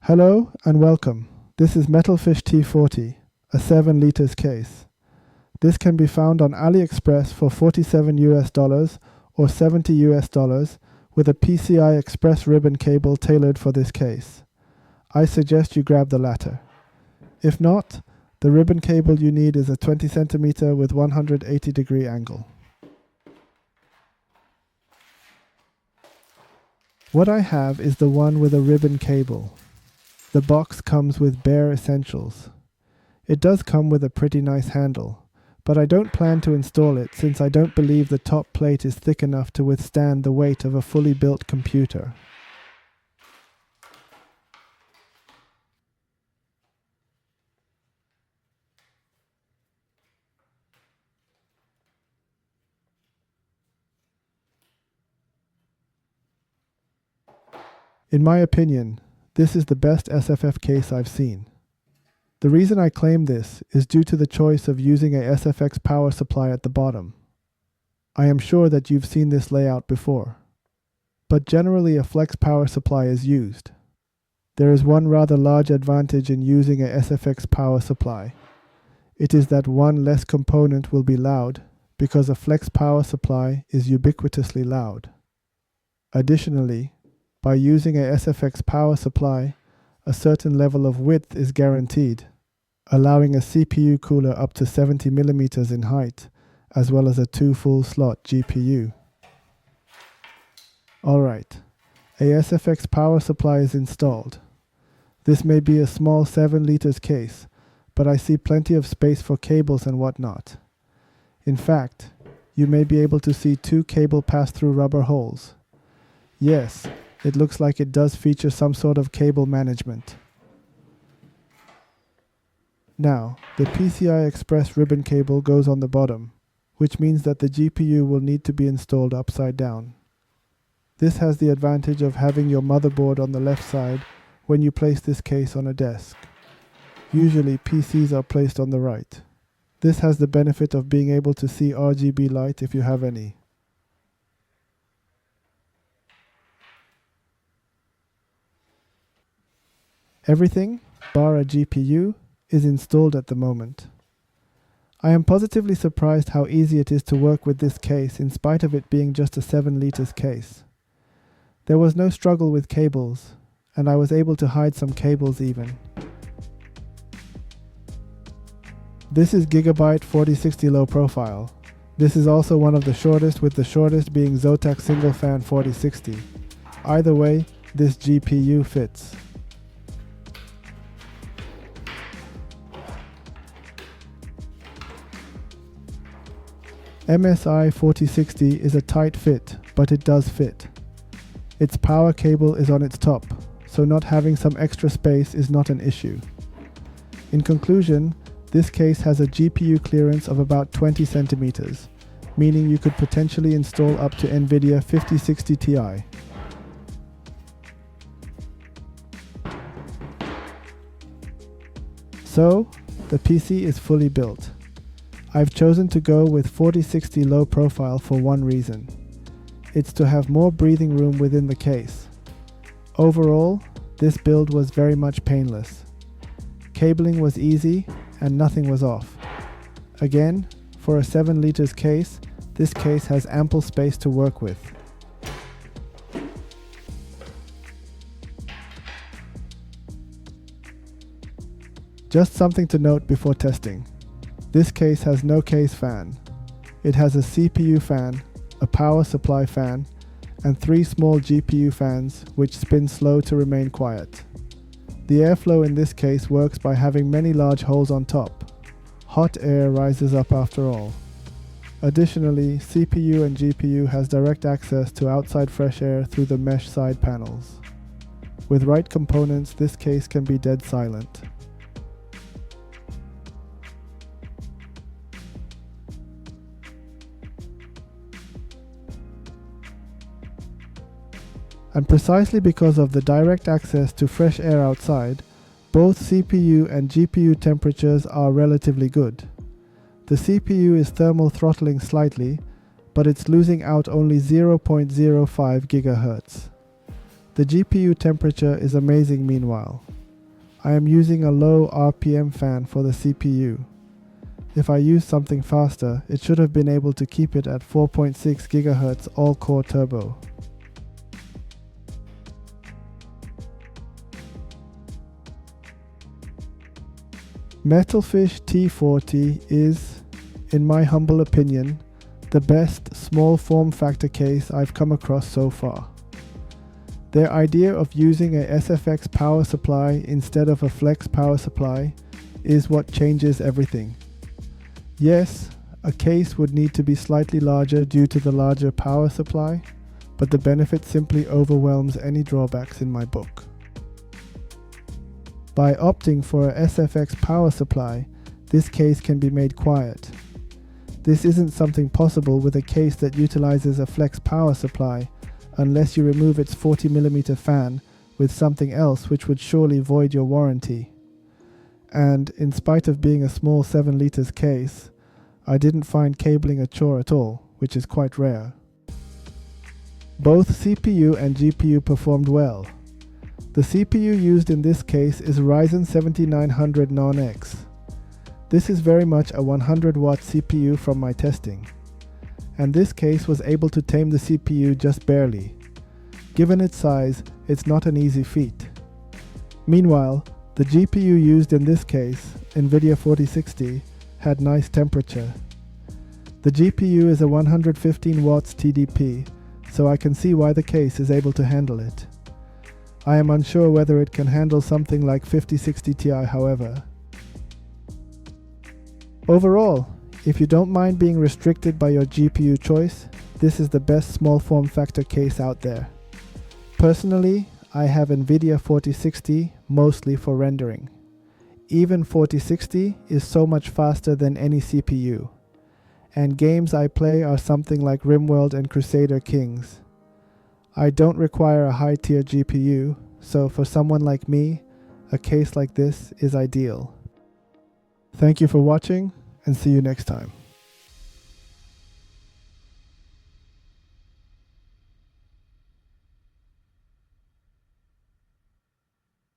Hello and welcome. This is Metalfish T40, a 7 liters case. This can be found on AliExpress for $47 or $70 with a PCI Express ribbon cable tailored for this case. I suggest you grab the latter. If not, the ribbon cable you need is a 20 cm with 180-degree angle. What I have is the one with a ribbon cable. The box comes with bare essentials. It does come with a pretty nice handle, but I don't plan to install it since I don't believe the top plate is thick enough to withstand the weight of a fully built computer. In my opinion, this is the best SFF case I've seen. The reason I claim this is due to the choice of using a SFX power supply at the bottom. I am sure that you've seen this layout before, but generally a flex power supply is used. There is one rather large advantage in using a SFX power supply. It is that one less component will be loud because a flex power supply is ubiquitously loud. Additionally, by using a SFX power supply, a certain level of width is guaranteed, allowing a CPU cooler up to 70 mm in height, as well as a 2 full slot GPU. Alright, a SFX power supply is installed. This may be a small 7 liters case, but I see plenty of space for cables and whatnot. In fact, you may be able to see 2 cable pass-through rubber holes. Yes, it looks like it does feature some sort of cable management. Now, the PCI Express ribbon cable goes on the bottom, which means that the GPU will need to be installed upside down. This has the advantage of having your motherboard on the left side when you place this case on a desk. Usually PCs are placed on the right. This has the benefit of being able to see RGB light if you have any. Everything, bar a GPU, is installed at the moment. I am positively surprised how easy it is to work with this case in spite of it being just a 7 liters case. There was no struggle with cables, and I was able to hide some cables even. This is Gigabyte 4060 low profile. This is also one of the shortest, with the shortest being Zotac single fan 4060. Either way, this GPU fits. MSI 4060 is a tight fit, but it does fit. Its power cable is on its top, so not having some extra space is not an issue. In conclusion, this case has a GPU clearance of about 20 centimeters, meaning you could potentially install up to NVIDIA 5060 Ti. So, the PC is fully built. I've chosen to go with 4060 low profile for one reason. It's to have more breathing room within the case. Overall, this build was very much painless. Cabling was easy and nothing was off. Again, for a 7 liters case, this case has ample space to work with. Just something to note before testing. This case has no case fan. It has a CPU fan, a power supply fan, and 3 small GPU fans which spin slow to remain quiet. The airflow in this case works by having many large holes on top. Hot air rises up after all. Additionally, CPU and GPU has direct access to outside fresh air through the mesh side panels. With right components, this case can be dead silent. And precisely because of the direct access to fresh air outside, both CPU and GPU temperatures are relatively good. The CPU is thermal throttling slightly, but it's losing out only 0.05 GHz. The GPU temperature is amazing meanwhile. I am using a low RPM fan for the CPU. If I use something faster, it should have been able to keep it at 4.6 GHz all-core turbo. Metalfish T40 is, in my humble opinion, the best small form factor case I've come across so far. Their idea of using a SFX power supply instead of a flex power supply is what changes everything. Yes, a case would need to be slightly larger due to the larger power supply, but the benefit simply overwhelms any drawbacks in my book. By opting for a SFX power supply, this case can be made quiet. This isn't something possible with a case that utilizes a flex power supply, unless you remove its 40mm fan with something else, which would surely void your warranty. And in spite of being a small 7 liters case, I didn't find cabling a chore at all, which is quite rare. Both CPU and GPU performed well. The CPU used in this case is Ryzen 7900 Non-X. This is very much a 100 watt CPU from my testing, and this case was able to tame the CPU just barely. Given its size, it's not an easy feat. Meanwhile, the GPU used in this case, NVIDIA 4060, had nice temperature. The GPU is a 115 watts TDP, so I can see why the case is able to handle it. I am unsure whether it can handle something like 5060 Ti, however. Overall, if you don't mind being restricted by your GPU choice, this is the best small form factor case out there. Personally, I have NVIDIA 4060 mostly for rendering. Even 4060 is so much faster than any CPU. And games I play are something like RimWorld and Crusader Kings. I don't require a high tier GPU, so for someone like me, a case like this is ideal. Thank you for watching, and see you next time.